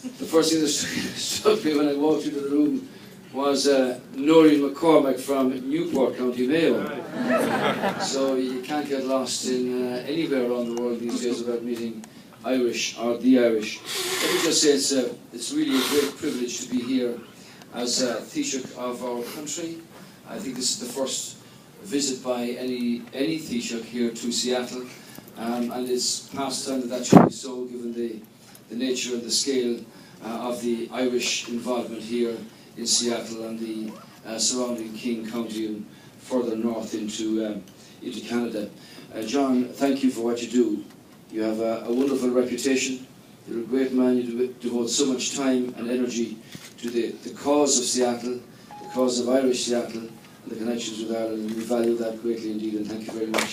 the first thing that struck me when I walked into the room was Noreen McCormack from Newport, County Mayo. So you can't get lost in anywhere around the world these days without meeting Irish or the Irish. Let me just say it's really a great privilege to be here as Taoiseach of our country. I think this is the first visit by any Taoiseach here to Seattle, and it's past time that should be so, given the nature and the scale of the Irish involvement here in Seattle and the surrounding King County and further north into Canada. John, thank you for what you do. You have a wonderful reputation. You're a great man. You devote so much time and energy to the cause of Seattle, the cause of Irish Seattle, and the connections with Ireland, and we value that greatly indeed, and thank you very much.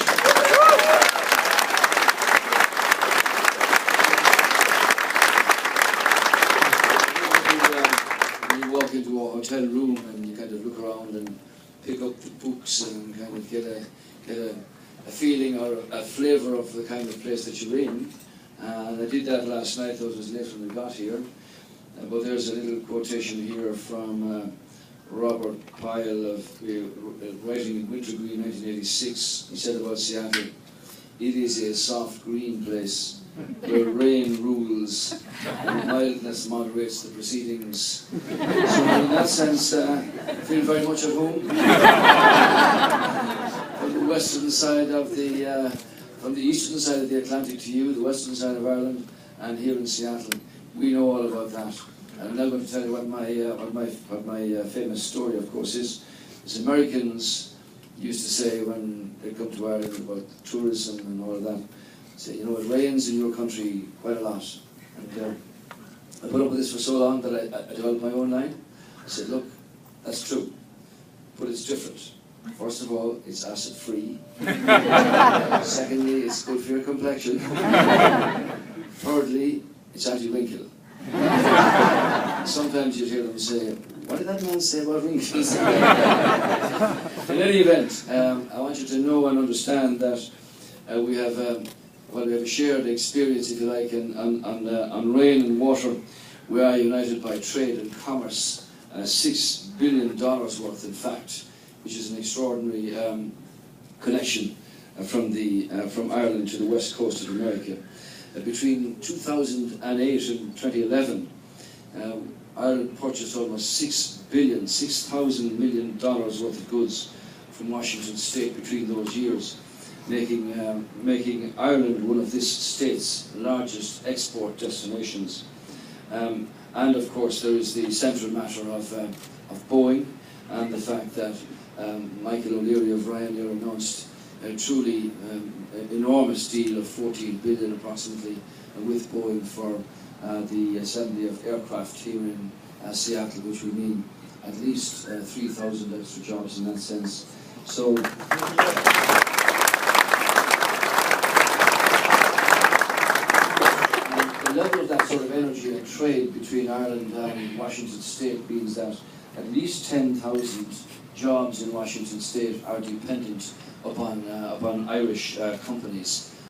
Into a hotel room and you kind of look around and pick up the books and kind of get a feeling or a flavour of the kind of place that you're in. And I did that last night, though it was late when we got here. But there's a little quotation here from Robert Pyle of writing in Wintergreen 1986. He said about Seattle, "It is a soft green place where rain rules and mildness moderates the proceedings." So in that sense, I feel very much at home. From the western side of from the eastern side of the Atlantic to you, the western side of Ireland, and here in Seattle, we know all about that. And I'm now going to tell you what my famous story, of course, is. As Americans used to say when they come to Ireland about tourism and all of that, say, you know, it rains in your country quite a lot. And I put up with this for so long that I developed my own line. I said, look, that's true, but it's different. First of all, it's acid-free. Secondly, it's good for your complexion. Thirdly, it's anti-wrinkle. Sometimes you hear them say, what did that man say about wrinkles? In any event, I want you to know and understand that we have a shared experience, if you like, on rain and water. We are united by trade and commerce, $6 billion worth, in fact, which is an extraordinary connection from Ireland to the west coast of America. Between 2008 and 2011, Ireland purchased almost $6,000 million worth of goods from Washington State between those years, making Ireland one of this state's largest export destinations. And of course there is the central matter of Boeing, and the fact that Michael O'Leary of Ryanair announced a truly enormous deal of $14 billion approximately with Boeing for the assembly of aircraft here in Seattle, which would mean at least 3,000 extra jobs in that sense. So the level of that sort of energy and trade between Ireland and Washington State means that at least 10,000 jobs in Washington State are dependent upon Irish companies.